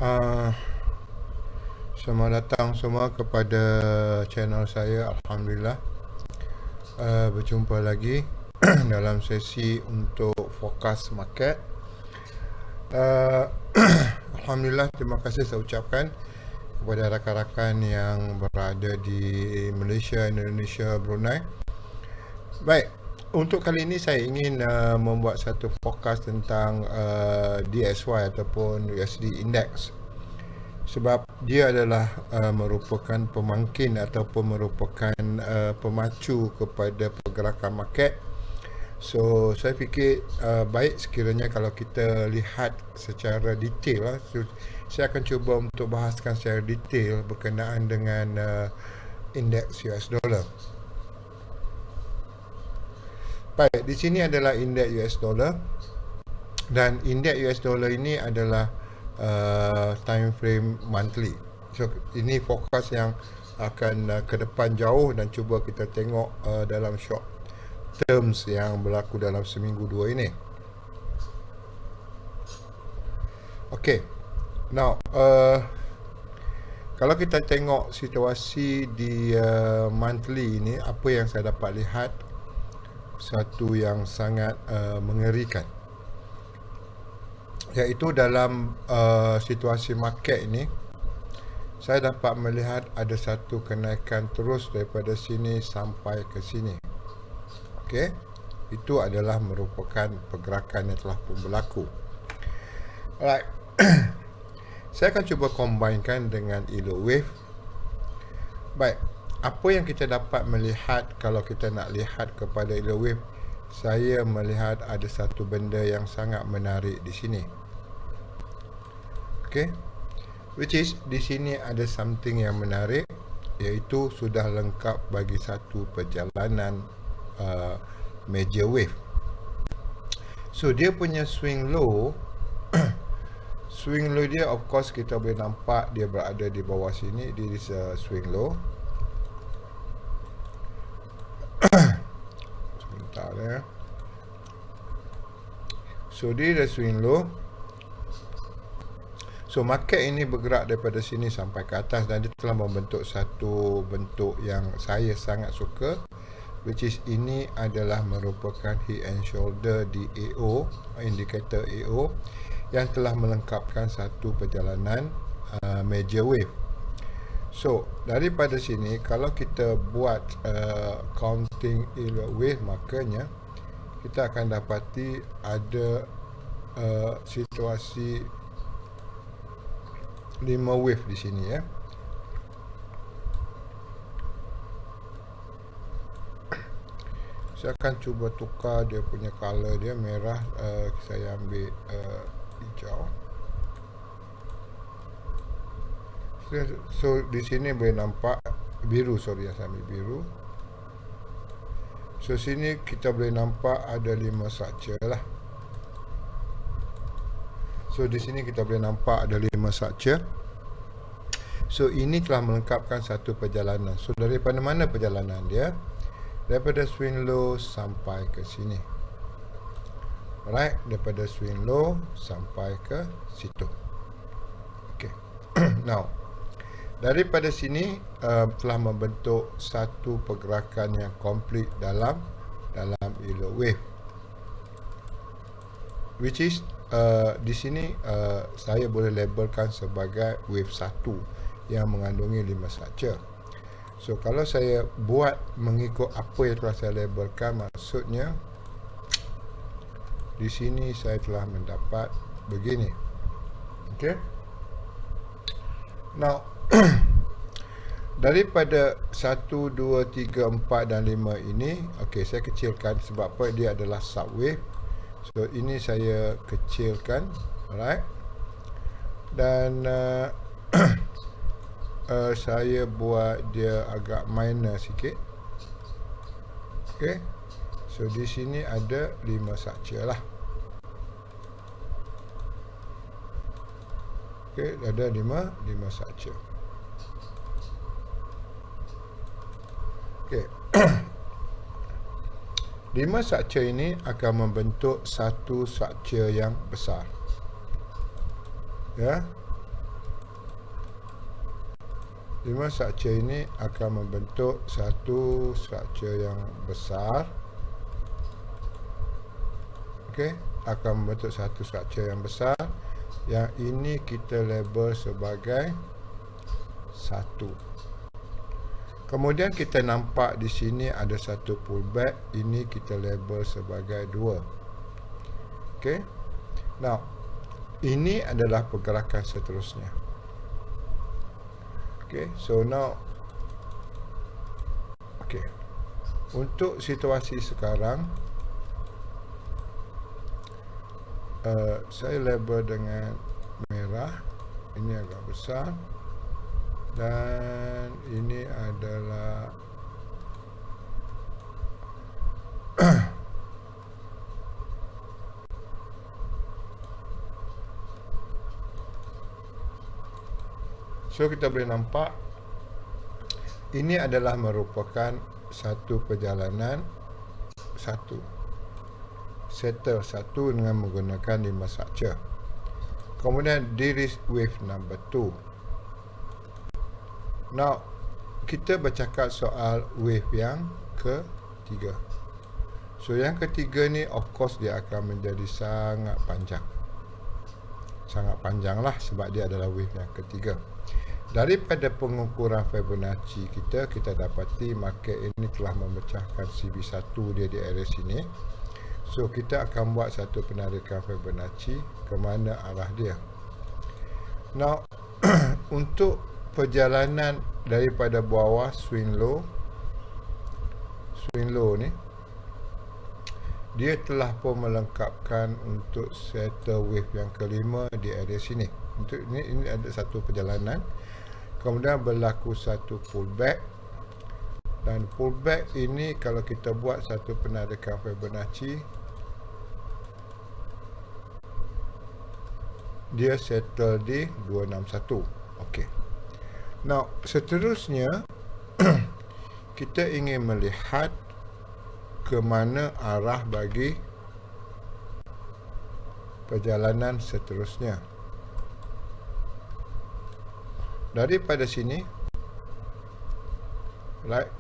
Uh, Selamat datang semua kepada channel saya. Alhamdulillah, berjumpa lagi dalam sesi untuk fokus market. Alhamdulillah, terima kasih saya ucapkan kepada rakan-rakan yang berada di Malaysia, Indonesia, Brunei. Baik, untuk kali ini saya ingin membuat satu fokus tentang DXY ataupun USD Index, sebab dia adalah merupakan pemangkin ataupun merupakan pemacu kepada pergerakan market. So saya fikir baik sekiranya kalau kita lihat secara detail. Saya akan cuba untuk bahaskan secara detail berkenaan dengan indeks US dollar. Baik, di sini adalah indeks US dollar, dan indeks US dollar ini adalah time frame monthly. So ini fokus yang akan ke depan jauh, dan cuba kita tengok dalam short terms yang berlaku dalam seminggu dua ini. Okay, now kalau kita tengok situasi di monthly ini, apa yang saya dapat lihat satu yang sangat mengerikan, iaitu dalam situasi market ini saya dapat melihat ada satu kenaikan terus daripada sini sampai ke sini. Okey, itu adalah merupakan pergerakan yang telah pun berlaku. Alright. Saya akan cuba combinekan dengan elliott wave. Baik, apa yang kita dapat melihat kalau kita nak lihat kepada elliott wave? Saya melihat ada satu benda yang sangat menarik di sini. Okay, which is di sini ada something yang menarik, iaitu sudah lengkap bagi satu perjalanan major wave. So dia punya swing low swing low dia, of course kita boleh nampak dia berada di bawah sini. This is a swing low. Sebentar ya. So dia ada swing low. So market ini bergerak daripada sini sampai ke atas, dan dia telah membentuk satu bentuk yang saya sangat suka, which is ini adalah merupakan head and shoulder di AO, indikator AO, yang telah melengkapkan satu perjalanan major wave. So daripada sini kalau kita buat counting elliott wave, makanya kita akan dapati ada situasi 5 wave di sini ya. Saya akan cuba tukar dia punya color dia merah, saya ambil hijau. So di sini boleh nampak biru, saya ambil biru. So sini kita boleh nampak ada 5 structure lah. So di sini kita boleh nampak ada 5 structure. So ini telah melengkapkan satu perjalanan. So daripada mana perjalanan dia? Daripada swing low sampai ke sini. Alright, daripada swing low sampai ke situ. Okay. Now, daripada sini telah membentuk satu pergerakan yang komplit dalam elliott wave, which is di sini saya boleh labelkan sebagai wave 1 yang mengandungi 5 structure. So kalau saya buat mengikut apa yang telah saya labelkan, maksudnya di sini saya telah mendapat begini. Okay. Now daripada 1, 2, 3, 4 dan 5 ini, okay, saya kecilkan sebab apa? Dia adalah subwave. So ini saya kecilkan, alright. Dan saya buat dia agak minor sikit. Okay. So di sini ada 5 structure lah. Okay, ada 5 structure. Okay. 5 structure ini akan membentuk satu structure yang besar. Ya. 5 struktur ini akan membentuk satu struktur yang besar. Okey, akan membentuk satu struktur yang besar. Yang ini kita label sebagai 1. Kemudian kita nampak di sini ada satu pullback, ini kita label sebagai 2. Okey. Now, ini adalah pergerakan seterusnya. Okey, so now okey. Untuk situasi sekarang saya label dengan merah, ini agak besar, dan ini adalah so kita boleh nampak ini adalah merupakan satu perjalanan settle satu dengan menggunakan 5 struktur. Kemudian diri wave number 2. Now kita bercakap soal wave yang ketiga. So yang ketiga ni of course dia akan menjadi sangat panjang. Sangat panjang lah sebab dia adalah wave yang ketiga. Daripada pengukuran Fibonacci kita dapati market ini telah memecahkan CB1 dia di area sini. So kita akan buat satu penarikan Fibonacci ke mana arah dia. Now untuk perjalanan daripada bawah swing low ni dia telah pun melengkapkan untuk settle wave yang kelima di area sini. Untuk ini ada satu perjalanan, kemudian berlaku satu pullback, dan pullback ini kalau kita buat satu penarikan Fibonacci dia settle di 261. Okey. Now seterusnya kita ingin melihat ke mana arah bagi perjalanan seterusnya. Daripada sini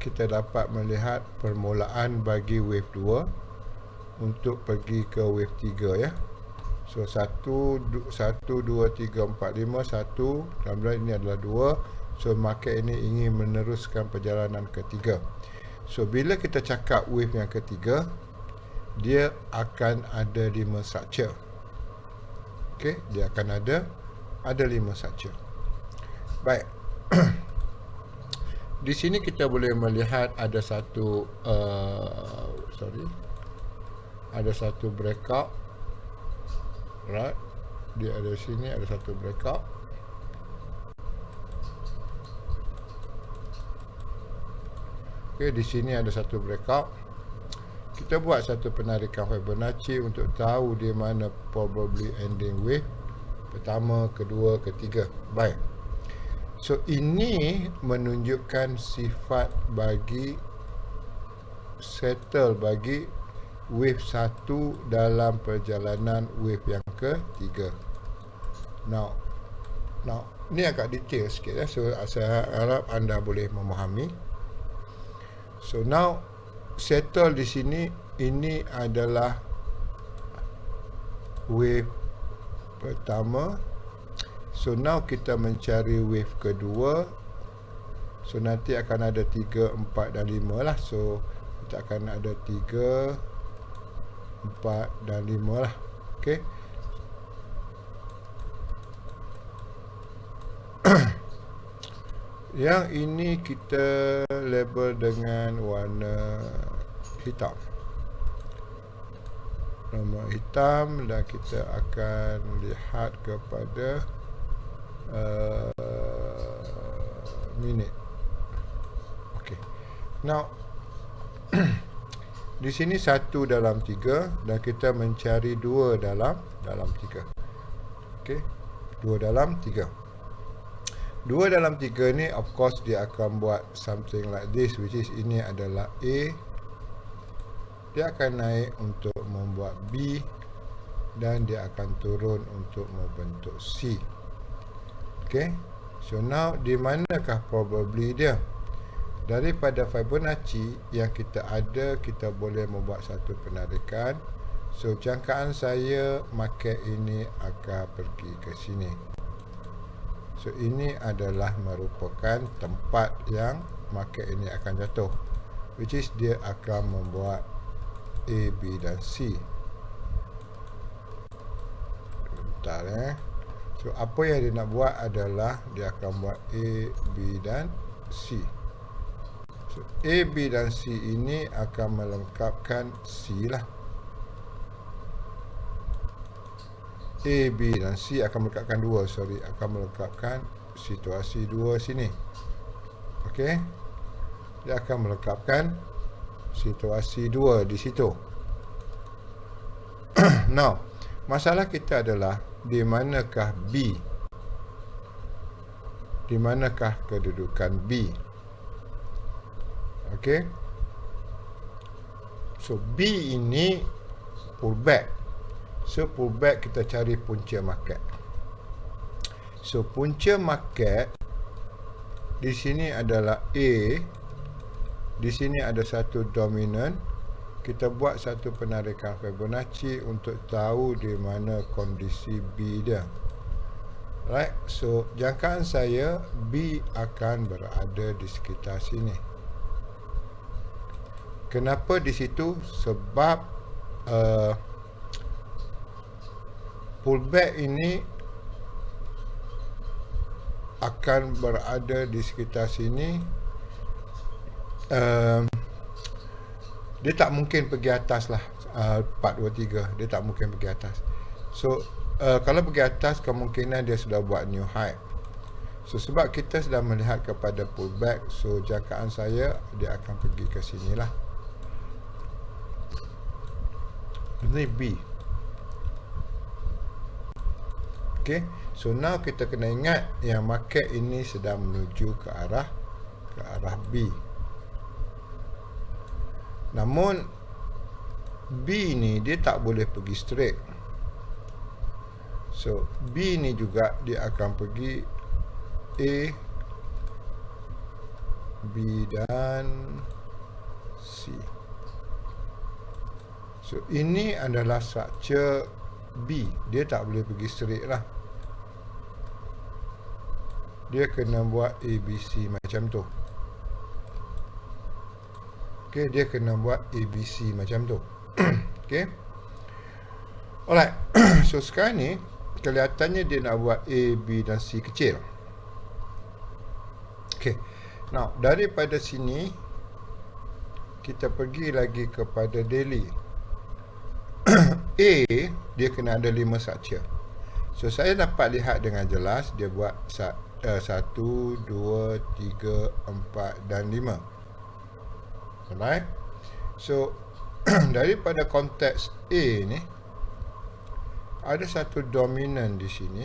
kita dapat melihat permulaan bagi wave 2 untuk pergi ke wave 3 ya. So 1 2 3 4 5 1, kemudian ini adalah 2. So market ini ingin meneruskan perjalanan ketiga. So bila kita cakap wave yang ketiga, dia akan ada 5 struktur. Okey, dia akan ada 5 struktur. Baik. Di sini kita boleh melihat ada satu ada satu breakout. Right. Dia ada sini ada satu breakout. Okey, di sini ada satu breakout. Kita buat satu penarikan Fibonacci untuk tahu di mana probably ending wave pertama, kedua, ketiga. Baik. So ini menunjukkan sifat bagi settle bagi wave 1 dalam perjalanan wave yang ketiga. Now ni agak detail sikit ya. So saya harap anda boleh memahami. So now settle di sini, ini adalah wave pertama. So now kita mencari wave kedua. So nanti akan ada 3, 4 dan 5 lah. So kita akan ada 3, 4 dan 5 lah. Okey. Yang ini kita label dengan warna hitam. Nama hitam, dan kita akan lihat kepada minit. Okey. Now di sini 1 dalam 3 dan kita mencari 2 dalam 3. Okey. 2 dalam 3. 2 dalam 3 ni of course dia akan buat something like this, which is ini adalah A. Dia akan naik untuk membuat B dan dia akan turun untuk membentuk C. Okey. So now di manakah probably dia? Daripada Fibonacci yang kita ada, kita boleh membuat satu penarikan. So jangkaan saya market ini akan pergi ke sini. So ini adalah merupakan tempat yang market ini akan jatuh, which is dia akan membuat A, B dan C. Bentar So apa yang dia nak buat adalah dia akan buat A, B dan C. So A, B dan C ini akan melengkapkan C lah. A, B dan C akan melengkapkan akan melengkapkan situasi 2 sini. Okey. Dia akan melengkapkan situasi 2 di situ. Now, masalah kita adalah di manakah B? Di manakah kedudukan B? Okey. So B ini pullback. So pullback kita cari punca market. So punca market di sini adalah A. Di sini ada satu dominan. Kita buat satu penarikan Fibonacci untuk tahu di mana kondisi B dia. Right. So jangkaan saya B akan berada di sekitar sini. Kenapa di situ? Sebab pullback ini akan berada di sekitar sini. Dia tak mungkin pergi atas lah, 423. Dia tak mungkin pergi atas. So kalau pergi atas, kemungkinan dia sudah buat new high. So sebab kita sudah melihat kepada pullback, so jangkaan saya dia akan pergi ke sini lah. Ini B. Okay. So now kita kena ingat yang market ini sedang menuju ke arah B. Namun B ni dia tak boleh pergi straight. So B ni juga dia akan pergi A, B dan C. So ini adalah structure B. Dia tak boleh pergi straight lah. Dia kena buat ABC macam tu. Okay, dia kena buat ABC macam tu. Okay. Alright. So sekarang ni kelihatannya dia nak buat A, B dan C kecil. Okay. Now daripada sini kita pergi lagi kepada daily. A dia kena ada 5 structure. So saya dapat lihat dengan jelas dia buat 1, 2, 3, 4 dan 5. Alright. So daripada konteks A ni ada satu dominan di sini.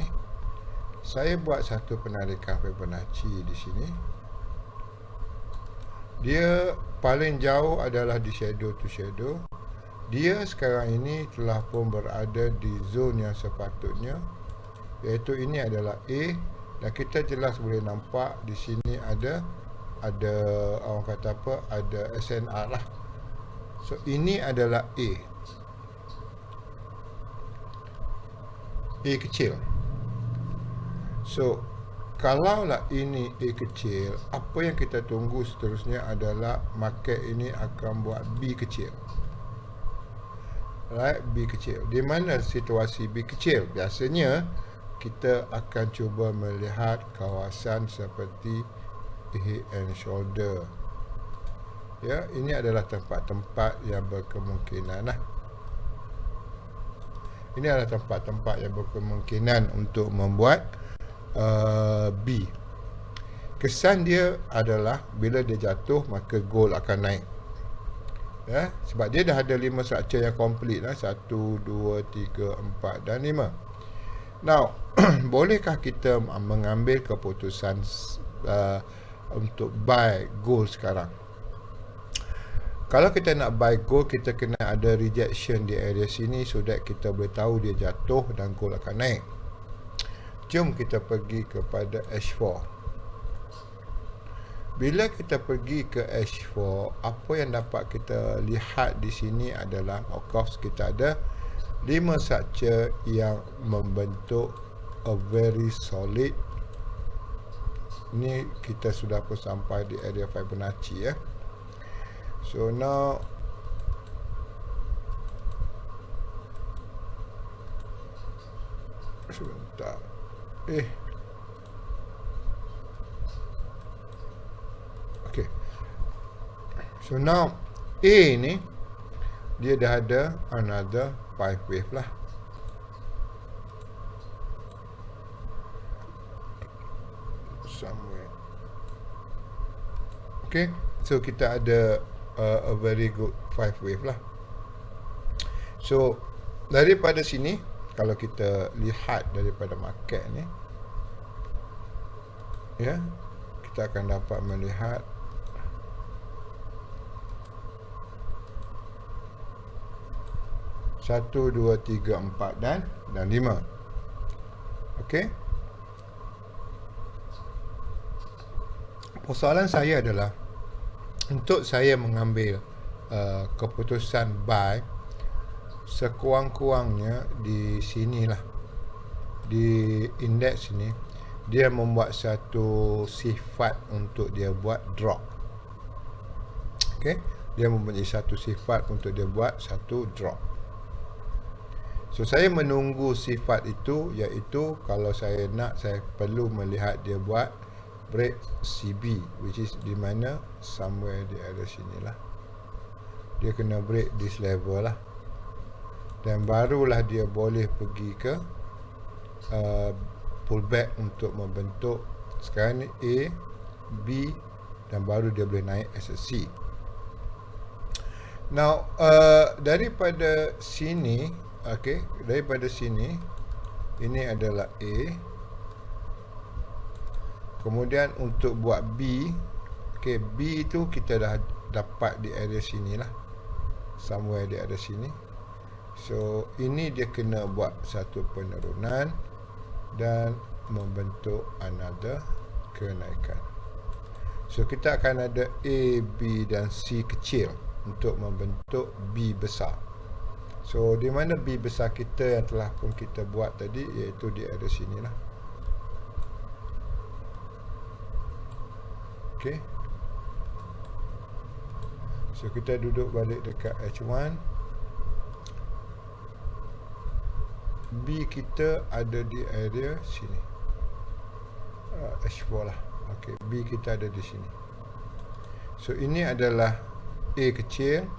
Saya buat satu penarikan Fibonacci di sini. Dia paling jauh adalah di shadow to shadow. Dia sekarang ini telah pun berada di zone yang sepatutnya, iaitu ini adalah A, dan kita jelas boleh nampak di sini ada orang kata apa, ada SNR lah. So ini adalah A kecil. So kalaulah ini A kecil, apa yang kita tunggu seterusnya adalah market ini akan buat B kecil. Right, B kecil. Di mana situasi B kecil? Biasanya kita akan cuba melihat kawasan seperti head and shoulder. Ya, ini adalah tempat-tempat yang berkemungkinan lah. Ini adalah tempat-tempat yang berkemungkinan untuk membuat B. Kesan dia adalah bila dia jatuh maka gold akan naik. Ya, sebab dia dah ada 5 structure yang complete lah. 1, 2, 3, 4 dan 5. Now, bolehkah kita mengambil keputusan untuk buy gold sekarang? Kalau kita nak buy gold, kita kena ada rejection di area sini so that kita boleh tahu dia jatuh dan gold akan naik. jom kita pergi kepada H4. Bila kita pergi ke H4, apa yang dapat kita lihat di sini adalah, of course, kita ada 5 structure yang membentuk a very solid. Ni kita sudah pun sampai di area Fibonacci ya. So now sebentar. Okay. So now A ni dia dah ada another 5 wave lah. Somewhere. Okay. So kita ada a very good 5 wave lah. So daripada sini, kalau kita lihat daripada market ni, ya, kita akan dapat melihat satu, dua, tiga, empat dan 5. Okey. Persoalan saya adalah, untuk saya mengambil keputusan buy, sekurang-kurangnya di sinilah, di indeks ini, dia membuat satu sifat untuk dia buat drop. Okey, dia mempunyai satu sifat untuk dia buat satu drop. So saya menunggu sifat itu, iaitu kalau saya nak, saya perlu melihat dia buat break CB, which is di mana somewhere di area sinilah. Dia kena break this level lah, dan barulah dia boleh pergi ke pullback untuk membentuk sekarang ni A, B, dan baru dia boleh naik as a C. Now daripada sini, okey, daripada sini, ini adalah A. Kemudian untuk buat B, okey, B tu kita dah dapat di area sini lah, somewhere di area sini. So ini dia kena buat satu penurunan dan membentuk another kenaikan. So kita akan ada A, B dan C kecil untuk membentuk B besar. So di mana B besar kita yang telah pun kita buat tadi, iaitu di area sinilah. Okey. So kita duduk balik dekat H1. B kita ada di area sini. H4 lah. Okey, B kita ada di sini. So ini adalah A kecil,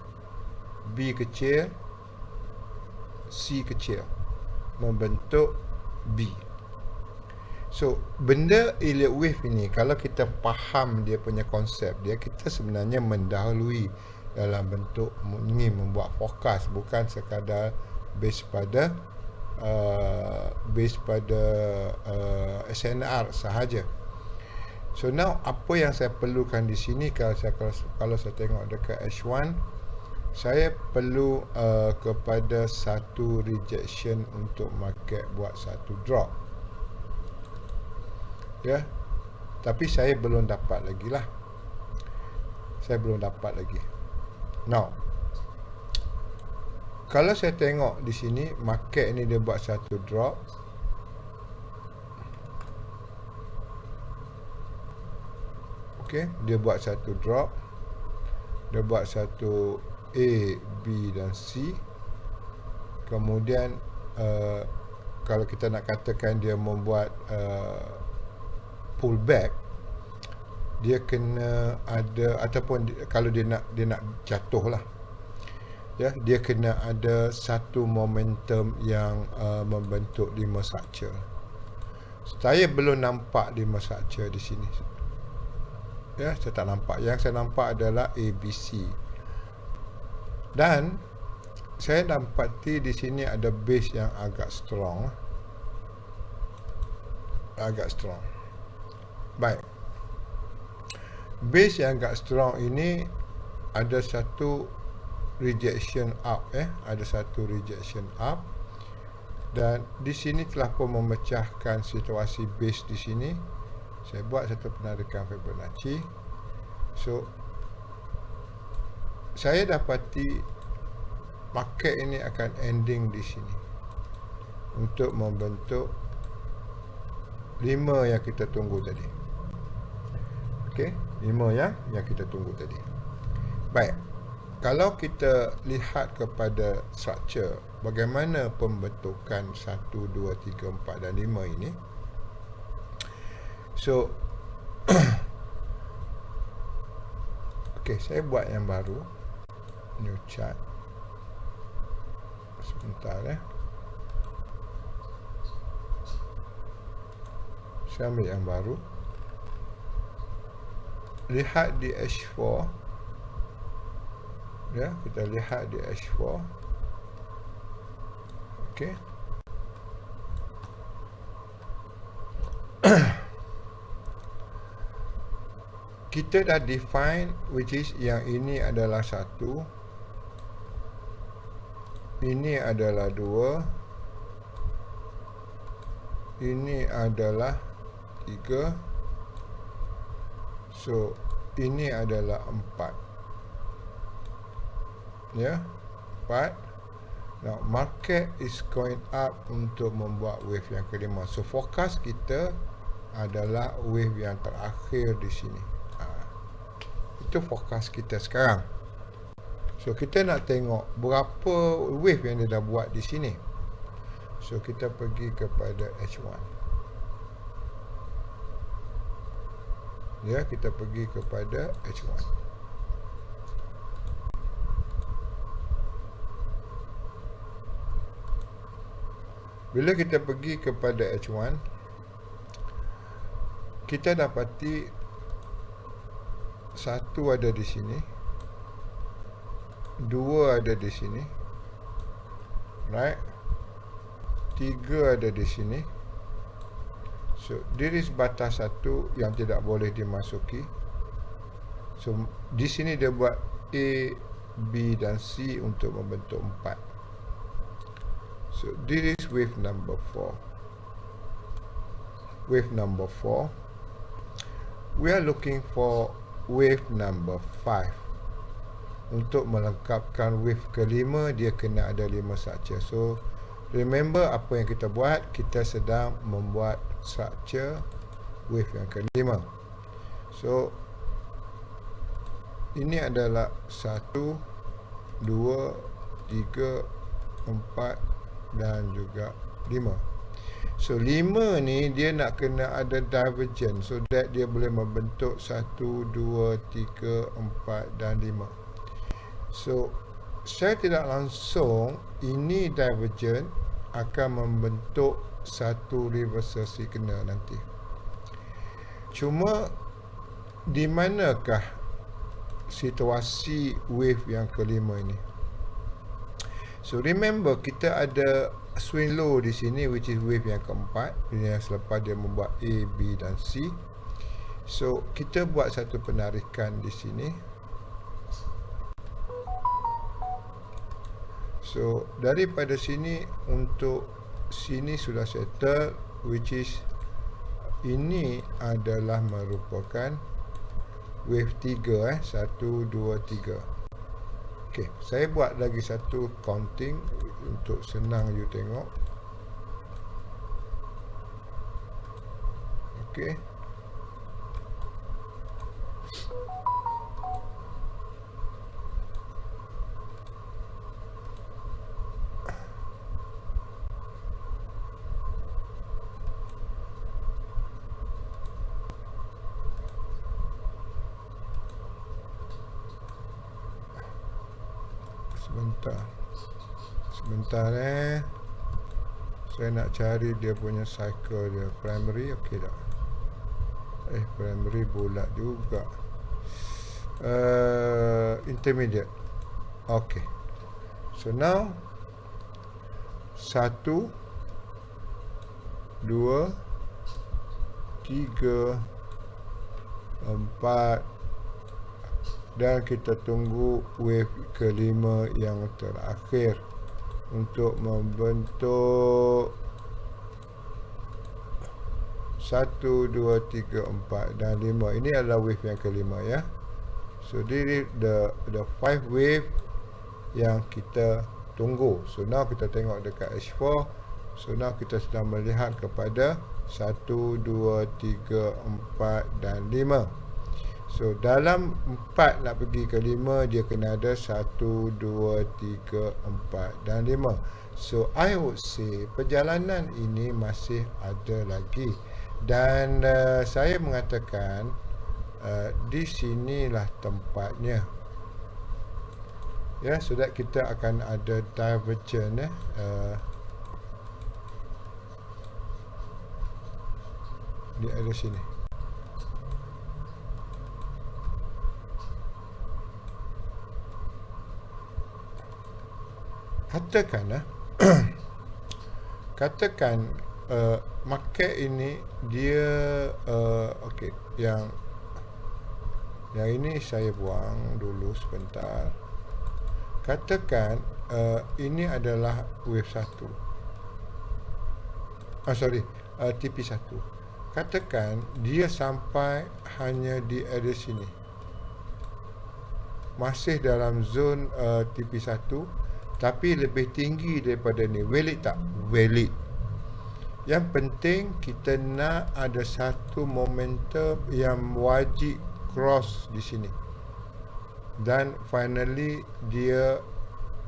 B kecil, C kecil membentuk B. So benda elliott wave ini, kalau kita faham dia punya konsep dia, kita sebenarnya mendahului dalam bentuk ingin membuat forecast, bukan sekadar base pada SNR sahaja. So now apa yang saya perlukan di sini, kalau saya tengok dekat H1, saya perlu kepada satu rejection untuk market buat satu drop. Ya. Tapi saya belum dapat lagi lah. Saya belum dapat lagi. Now, kalau saya tengok di sini, market ni dia buat satu drop. Okey, dia buat satu drop. Dia buat satu A, B dan C. Kemudian kalau kita nak katakan dia membuat pullback, dia kena ada, ataupun kalau dia nak jatuh lah, ya, dia kena ada satu momentum yang membentuk 5 structure. Saya belum nampak 5 structure di sini. Ya, saya tak nampak. Yang saya nampak adalah ABC. Dan saya dapati di sini ada base yang agak strong. Agak strong. Baik. Base yang agak strong ini ada satu rejection up, ada satu rejection up, Dan di sini telah pun memecahkan situasi base di sini. Saya buat satu penarikan Fibonacci. So saya dapati market ini akan ending di sini untuk membentuk 5 yang kita tunggu tadi. Okey, 5 yang kita tunggu tadi. Baik. Kalau kita lihat kepada structure, bagaimana pembentukan 1, 2, 3, 4 dan 5 ini. So okey, saya buat yang baru. New chart. Sebentar saya ambil yang baru. Lihat di H4. Ya, kita lihat di H4. Okey. Kita dah define, which is yang ini adalah 1, ini adalah 2, ini adalah 3, so ini adalah 4. Ya, 4. Now market is going up untuk membuat wave yang kelima. So fokus kita adalah wave yang terakhir di sini. Itu fokus kita sekarang. So kita nak tengok berapa wave yang dia dah buat di sini. So kita pergi kepada H1. Ya, kita pergi kepada H1. Bila kita pergi kepada H1, kita dapati 1 ada di sini, 2 ada di sini, right? 3 ada di sini. So diri batas 1 yang tidak boleh dimasuki. So di sini dia buat A, B dan C untuk membentuk 4. So this is wave number 4. Wave number 4. We are looking for wave number 5. Untuk melengkapkan wave kelima, dia kena ada 5 structure. So remember apa yang kita buat, kita sedang membuat structure wave yang kelima. So ini adalah 1, 2, 3, 4 dan juga 5. So 5 ni dia nak kena ada divergent, so that dia boleh membentuk 1, 2, 3, 4 dan 5. So saya tidak langsung ini divergent akan membentuk satu reversal signal nanti. Cuma di manakah situasi wave yang kelima ini? So remember, kita ada swing low di sini, which is wave yang keempat, yang selepas dia membuat A, B dan C. So kita buat satu penarikan di sini. So daripada sini untuk sini sudah settle, which is ini adalah merupakan wave 3 1, 2, 3. Okey, saya buat lagi satu counting untuk senang you tengok. Okey. Sebentar saya nak cari dia punya cycle dia. Primary okey tak? Primary bulat juga. Intermediate. Okey. So now 1, 2, 3, 4 dan kita tunggu wave kelima yang terakhir. untuk membentuk 1, 2, 3, 4 dan 5. Ini adalah wave yang kelima ya. So this is the 5 wave yang kita tunggu. So now kita tengok dekat H4. So now kita sedang melihat kepada 1, 2, 3, 4 dan 5. So dalam 4 nak pergi ke 5, dia kena ada 1, 2, 3, 4 dan 5. So I would say perjalanan ini masih ada lagi. Dan saya mengatakan di sinilah tempatnya. Ya, so that kita akan ada divergence di ada sini. Katakan katakan market ini dia okey, yang ini saya buang dulu sebentar. Katakan ini adalah wave 1. TP1. Katakan dia sampai hanya di area sini. Masih dalam zon TP1 tapi lebih tinggi daripada ni. Valid tak? Valid. Yang penting kita nak ada satu momentum yang wajib cross di sini. Dan finally dia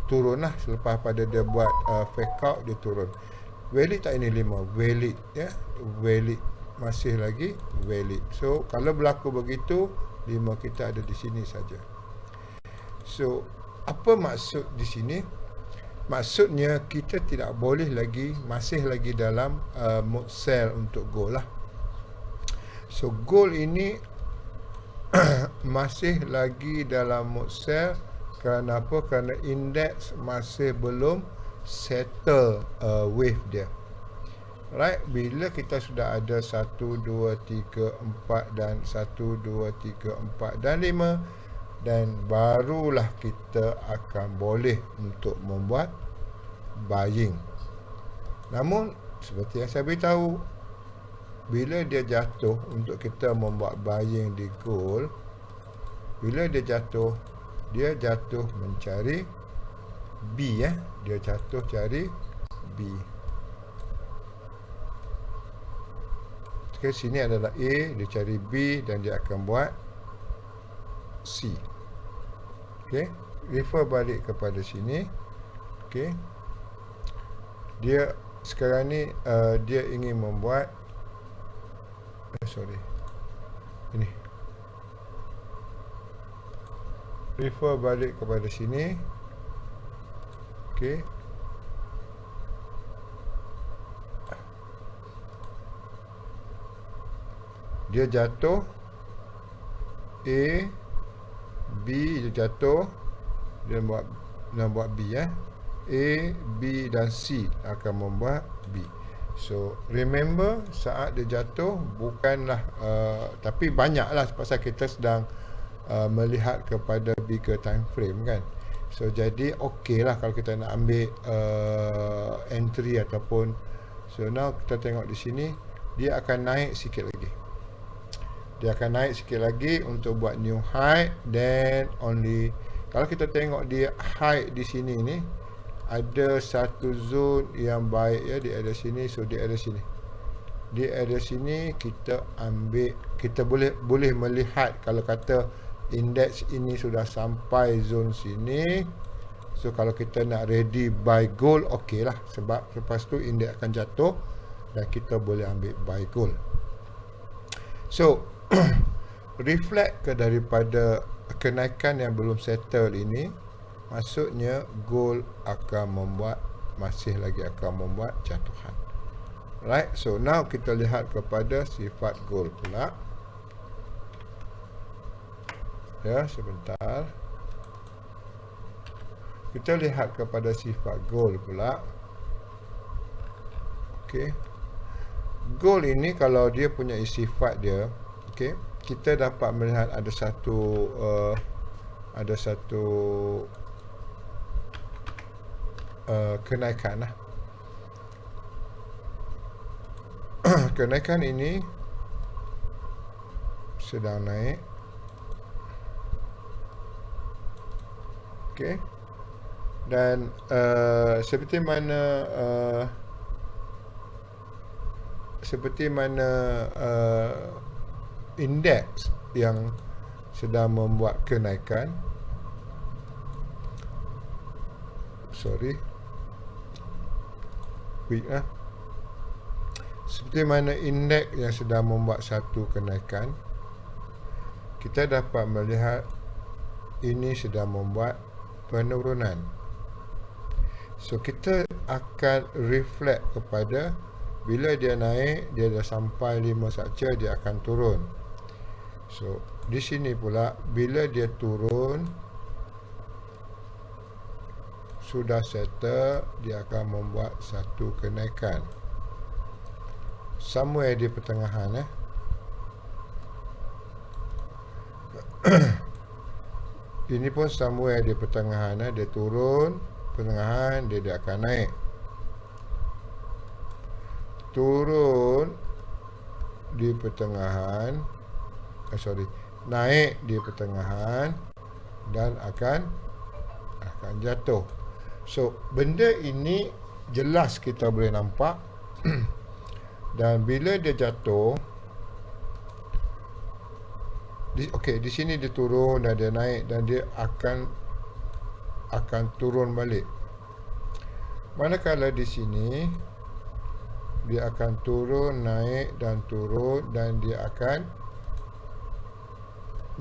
turun lah. Selepas pada dia buat fake out, dia turun. Valid tak ini 5? Valid ya. Valid. Masih lagi valid. So kalau berlaku begitu, 5 kita ada di sini saja. So apa maksud di sini? Maksudnya kita tidak boleh lagi, masih lagi dalam mode sell untuk gold lah. So gold ini masih lagi dalam mode sell. Kerana apa? Kerana indeks masih belum settle wave dia. Right, bila kita sudah ada 1, 2, 3, 4 dan 1, 2, 3, 4 dan 5, dan barulah kita akan boleh untuk membuat buying. Namun seperti yang saya beritahu, bila dia jatuh untuk kita membuat buying di gold, bila dia jatuh mencari B ya. Dia jatuh cari B. Okay, sini adalah A, dia cari B dan dia akan buat C. Okay, refer balik kepada sini. Okay, dia sekarang ni dia ingin membuat ini. Refer balik kepada sini. Okay, dia jatuh A, B, dia jatuh, dia buat B ya. A, B dan C akan membuat B. So remember, saat dia jatuh bukanlah tapi banyaklah pasal kita sedang melihat kepada bigger time frame kan. So jadi okey lah kalau kita nak ambil entry ataupun. So now kita tengok di sini, dia akan naik sikit lagi. Dia akan naik sikit lagi untuk buat new high. Then only kalau kita tengok dia high di sini ni, ada satu zone yang baik ya di area sini. So di area sini, di area sini kita ambil, kita boleh melihat kalau kata indeks ini sudah sampai zone sini. So kalau kita nak ready buy gold, okey lah, sebab lepas tu indeks akan jatuh dan kita boleh ambil buy gold. So reflect ke daripada kenaikan yang belum settle ini, maksudnya gold akan masih lagi akan membuat jatuhan. Right, so now kita lihat kepada sifat gold pula. Ya, sebentar. Kita lihat kepada sifat gold pula. Okey. Gold ini kalau dia punya sifat dia, okey, kita dapat melihat ada satu kenaikan lah. Kenaikan ini sedang naik. Okey. Dan seperti mana indeks yang sedang membuat kenaikan, seperti mana indeks yang sedang membuat satu kenaikan, kita dapat melihat ini sedang membuat penurunan. So kita akan reflect kepada bila dia naik, dia dah sampai 5 saja, dia akan turun. So di sini pula bila dia turun sudah settle, dia akan membuat satu kenaikan somewhere di pertengahan. Ini pun somewhere di pertengahan. Dia turun pertengahan, dia akan naik. Turun di pertengahan, naik di pertengahan dan akan jatuh. So benda ini jelas kita boleh nampak. Dan bila dia jatuh, di sini dia turun dan dia naik dan dia akan turun balik. Manakala di sini dia akan turun, naik dan turun, dan dia akan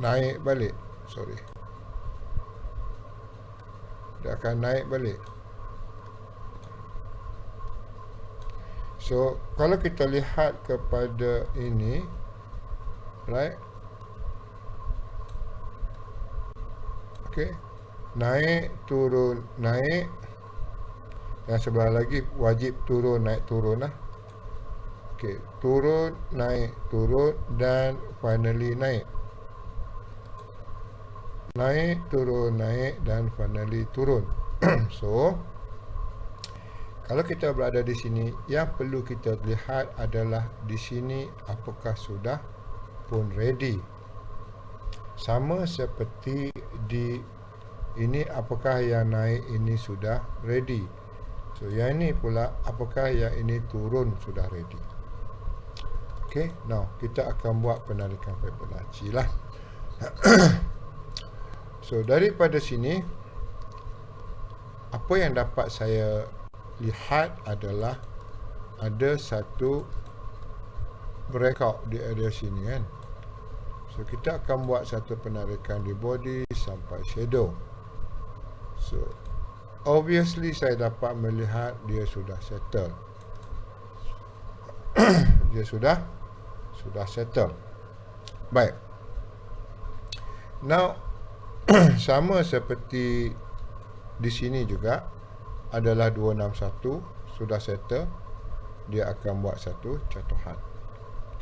naik balik. Dia akan naik balik. So kalau kita lihat kepada ini, right? Okay, naik, turun, naik. Yang sebelah lagi wajib turun, naik, turun lah. Okay, turun, naik, turun dan finally naik. Naik, turun, naik dan finally turun. So kalau kita berada di sini, yang perlu kita lihat adalah di sini apakah sudah pun ready. Sama seperti di ini, apakah yang naik ini sudah ready. So yang ini pula apakah yang ini turun sudah ready. Okay, now kita akan buat penarikan Fibonacci lah. So daripada sini, apa yang dapat saya lihat adalah ada satu breakout di area sini kan. So kita akan buat satu penarikan di body sampai shadow. So obviously saya dapat melihat dia sudah settle. Dia sudah settle. Baik. Now sama seperti di sini juga adalah 261 sudah settle, dia akan buat satu jatuhan.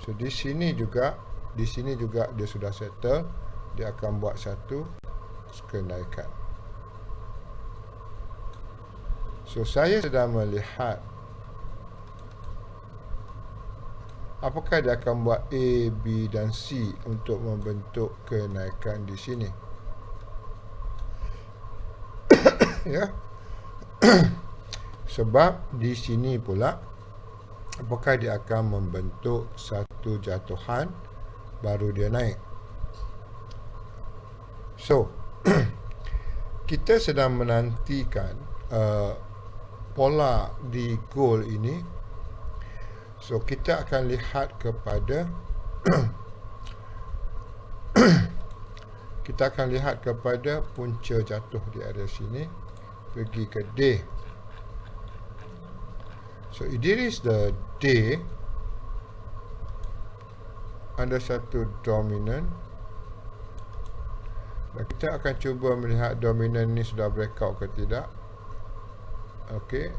So di sini juga dia sudah settle, dia akan buat satu kenaikan. So saya sedang melihat apakah dia akan buat A, B dan C untuk membentuk kenaikan di sini. Ya. Sebab di sini pula apakah dia akan membentuk satu jatuhan baru dia naik. So kita sedang menantikan pola di gold ini. So kita akan lihat kepada kita akan lihat kepada punca jatuh di area sini, pergi ke day. So this is the day. Ada satu dominant. Dan kita akan cuba melihat dominant ni sudah breakout ke tidak. Okey.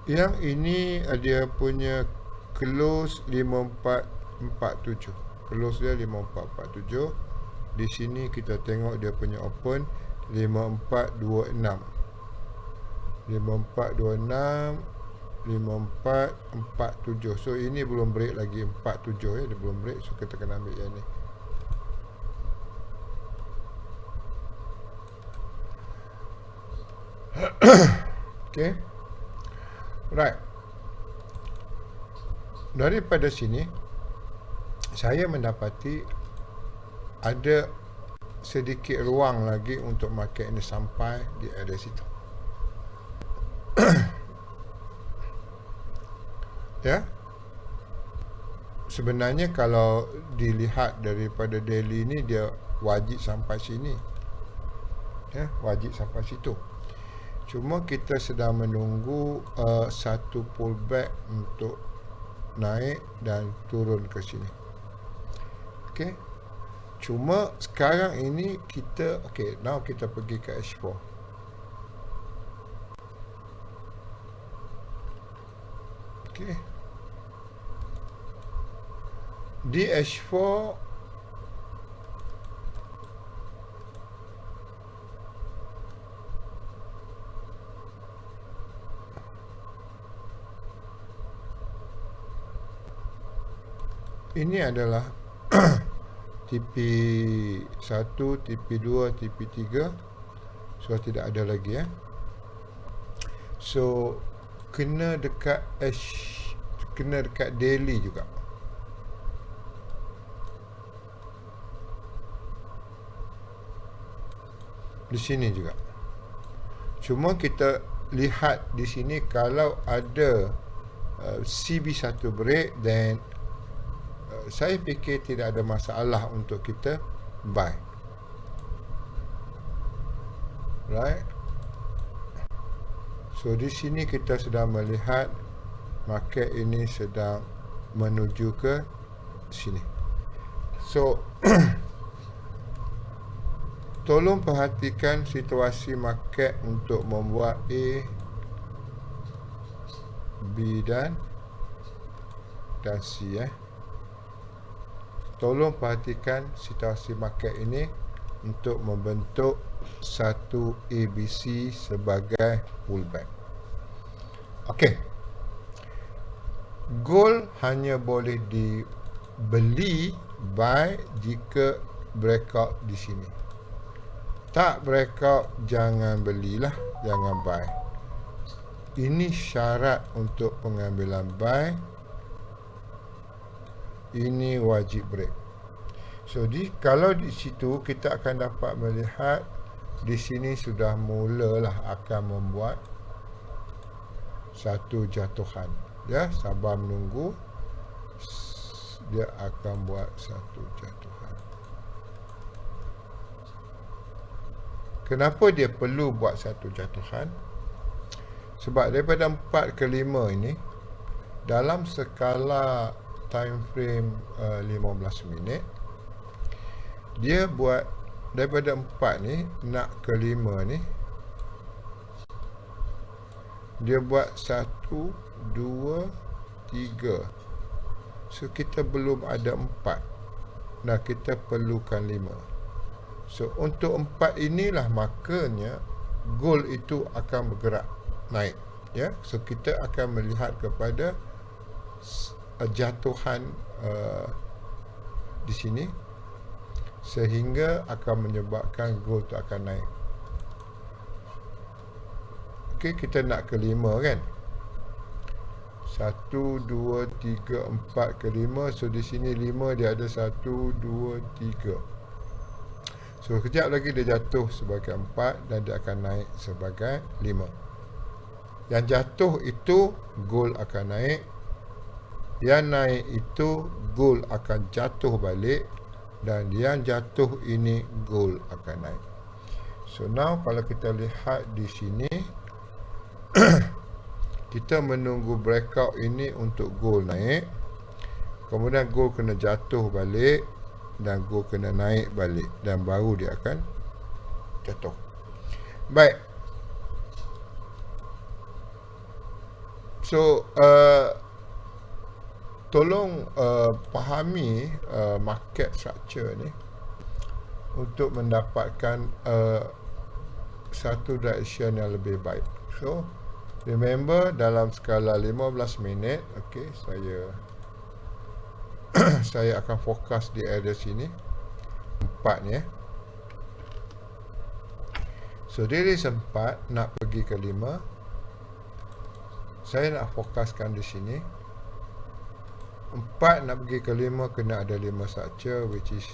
Yang ini dia punya close 5447. Close dia 5447. di sini kita tengok dia punya open 5426. 5426 5447. So ini belum break lagi 47 ya, dia belum break. So kita kena ambil yang ni. Okay. Right. Daripada sini saya mendapati ada sedikit ruang lagi untuk market ini sampai di area situ. Ya. Sebenarnya kalau dilihat daripada daily ni dia wajib sampai sini. Ya, wajib sampai situ. Cuma kita sedang menunggu satu pullback untuk naik dan turun ke sini. Okey. Cuma sekarang ini kita now kita pergi ke H4. Okey. Di H4 ini adalah TP1, TP2, TP3. So tidak ada lagi ya. So kena dekat daily juga. Di sini juga. Cuma kita lihat di sini kalau ada CB1 break, then saya fikir tidak ada masalah untuk kita buy. Right? So di sini kita sedang melihat market ini sedang menuju ke sini. So tolong perhatikan situasi market untuk membuat A, B dan C ya. Tolong perhatikan situasi market ini untuk membentuk satu ABC sebagai pullback. Okey. Gold hanya boleh dibeli buy jika breakout di sini. Tak breakout jangan belilah, jangan buy. Ini syarat untuk pengambilan buy. Ini wajib break. So kalau di situ kita akan dapat melihat di sini sudah mulalah akan membuat satu jatuhan. Ya, sabar menunggu. Dia akan buat satu jatuhan. Kenapa dia perlu buat satu jatuhan? Sebab daripada 4 ke 5 ini dalam skala time frame 15 minit, dia buat daripada 4 ni nak ke 5 ni, dia buat 1, 2, 3. So kita belum ada 4 dan kita perlukan 5. So untuk 4 inilah makanya gold itu akan bergerak naik ya. So kita akan melihat kepada jatuhan di sini sehingga akan menyebabkan gold itu akan naik. Okey, kita nak ke 5 kan. 1, 2, 3, 4 ke 5. So di sini 5 dia ada 1, 2, 3. So kejap lagi dia jatuh sebagai 4 dan dia akan naik sebagai 5. Yang jatuh itu gold akan naik. Yang naik itu gold akan jatuh balik. Dan yang jatuh ini gold akan naik. So now kalau kita lihat di sini kita menunggu breakout ini untuk gold naik. Kemudian gold kena jatuh balik dan gold kena naik balik dan baru dia akan jatuh. Baik. So tolong pahami market structure ni untuk mendapatkan satu direction yang lebih baik. So remember, dalam skala 15 minit, okey, saya akan fokus di area sini 4 ni. So dari 4 nak pergi ke 5, saya nak fokuskan di sini. 4 nak pergi ke 5 kena ada 5 structure, which is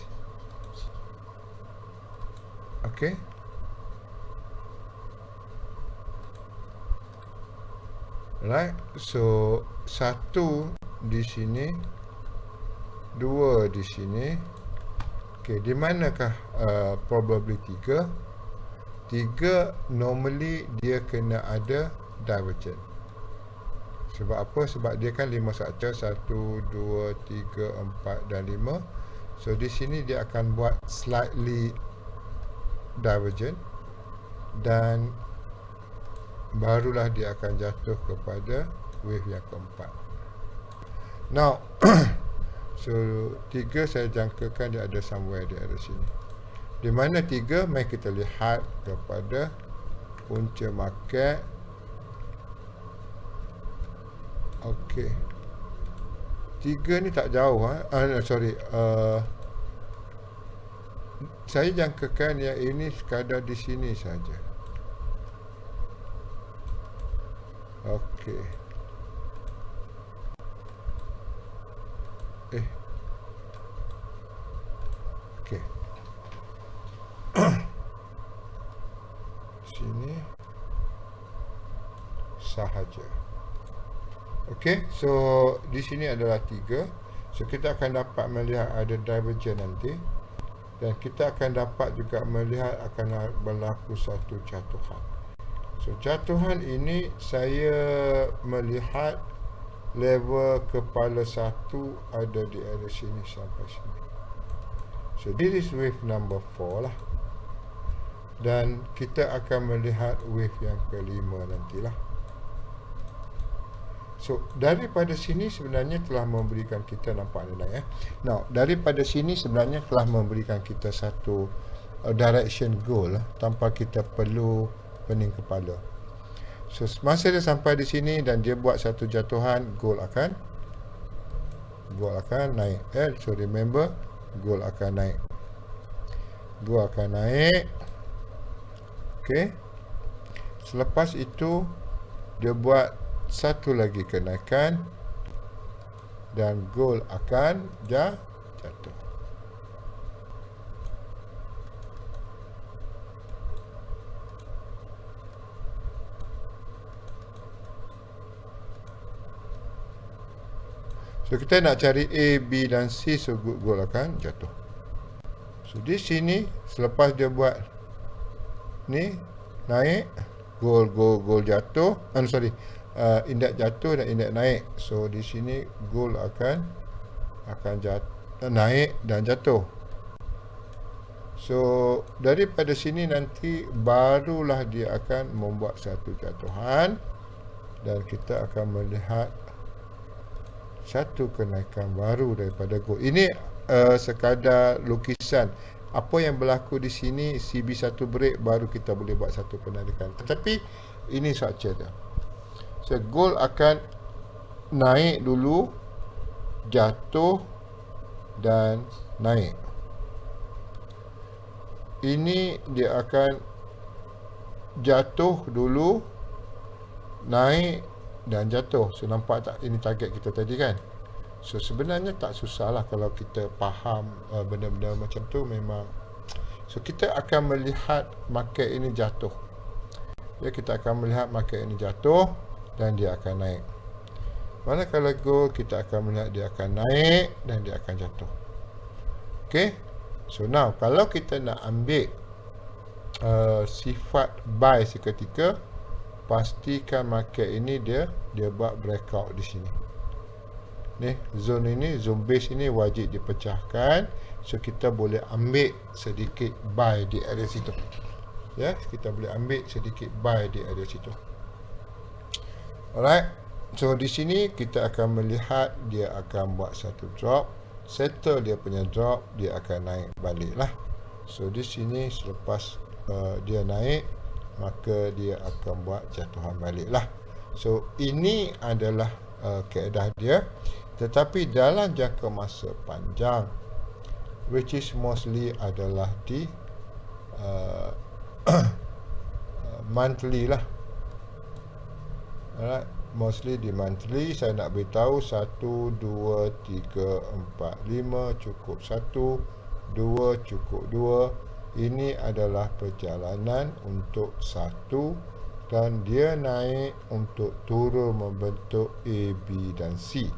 okey. Right, so 1 di sini, 2 di sini. Okey, di manakah probability 3? 3 normally dia kena ada divergent. Sebab apa? Sebab dia kan 5 structure, 1, 2, 3, 4 dan 5. So di sini dia akan buat slightly divergent, dan barulah dia akan jatuh kepada wave yang keempat. Now so 3 saya jangkakan dia ada somewhere di area sini. Di mana 3? Mari kita lihat kepada punca market. Okey, 3 ni tak jauh. Saya jangkakan yang ini sekadar di sini saja. Okey. Okey. Sini sahaja. Okey, so di sini adalah 3. So kita akan dapat melihat ada divergent nanti, dan kita akan dapat juga melihat akan berlaku satu jatuhan. So jatuhan ini saya melihat level kepala 1 ada di area sini sampai sini. So this is wave number 4 lah. Dan kita akan melihat wave yang kelima nantilah. So daripada sini sebenarnya telah memberikan kita, nampak ni naik Now daripada sini sebenarnya telah memberikan kita satu direction goal tanpa kita perlu pening kepala. So masa dia sampai di sini dan dia buat satu jatuhan, goal akan naik. So remember, goal akan naik. Okey. Selepas itu dia buat satu lagi kenaikan dan goal akan jatuh. So kita nak cari A, B dan C, so goal akan jatuh. So di sini selepas dia buat ni naik, goal jatuh, indeks jatuh dan indeks naik. So di sini goal akan jatuh, naik dan jatuh. So daripada sini nanti barulah dia akan membuat satu jatuhan, dan kita akan melihat satu kenaikan baru daripada goal. Ini sekadar lukisan. Apa yang berlaku di sini, CB1 break, baru kita boleh buat satu penarikan. Tetapi ini structure dia. So goal akan naik dulu, jatuh dan naik. Ini dia akan jatuh dulu, naik dan jatuh. So nampak tak, ini target kita tadi kan. So sebenarnya tak susahlah kalau kita faham benda-benda macam tu memang. So kita akan melihat market ini jatuh. Ya, kita akan melihat market ini jatuh dan dia akan naik. Manakala gold, kita akan melihat dia akan naik dan dia akan jatuh. Okay. So now kalau kita nak ambil sifat buy seketika, pastikan market ini dia buat breakout di sini. Ni zone ini, zone base ini wajib dipecahkan. So kita boleh ambil sedikit buy di area situ. Ya, kita boleh ambil sedikit buy di area situ. Alright. So di sini kita akan melihat dia akan buat satu drop, settle dia punya drop, dia akan naik balik lah. So di sini selepas dia naik, maka dia akan buat jatuhan balik lah. So ini adalah kaedah dia. Tetapi dalam jangka masa panjang, which is mostly adalah di monthly lah. Alright, mostly di monthly. Saya nak beritahu 1, 2, 3, 4, 5 cukup 1, 2 cukup 2. Ini adalah perjalanan untuk 1 dan dia naik untuk turun membentuk A, B dan C.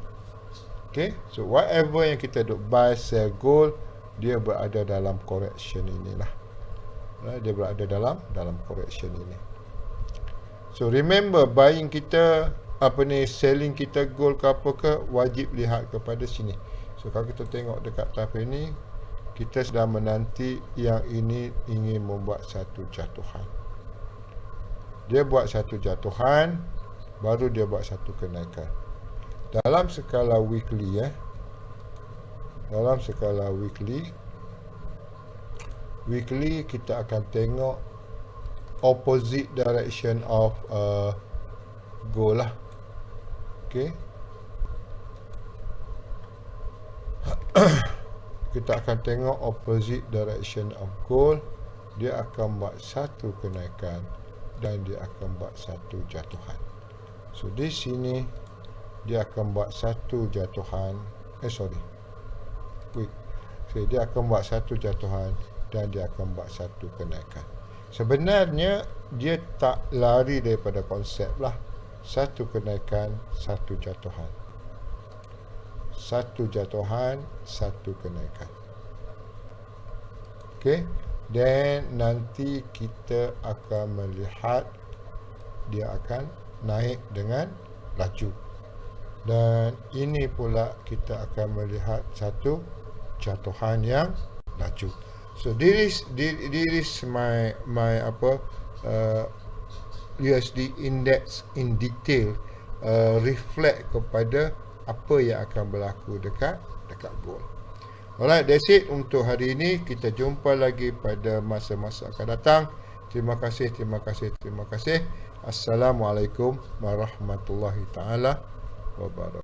Okay, so whatever yang kita duk buy, sell gold, dia berada dalam correction inilah. Dia berada dalam correction ini. So remember, buying kita, selling kita gold ke apa ke, wajib lihat kepada sini. So kalau kita tengok dekat tape ini, kita sedang menanti yang ini ingin membuat satu jatuhan. Dia buat satu jatuhan, baru dia buat satu kenaikan. Dalam skala weekly, dalam skala weekly kita akan tengok opposite direction of gold lah. Okay. Kita akan tengok opposite direction of gold. Dia akan buat satu kenaikan dan dia akan buat satu jatuhan. So di sini dia akan buat satu jatuhan. Dia akan buat satu jatuhan dan dia akan buat satu kenaikan. Sebenarnya dia tak lari daripada konsep lah. Satu kenaikan, satu jatuhan. Satu jatuhan, satu kenaikan. Okay. Dan nanti kita akan melihat dia akan naik dengan laju. Dan ini pula kita akan melihat satu jatuhan yang laju. So this is my USD index in detail, reflect kepada apa yang akan berlaku dekat gold. Alright, that's it untuk hari ini. Kita jumpa lagi pada masa-masa akan datang. Terima kasih. Assalamualaikum warahmatullahi taala wabarakatuh.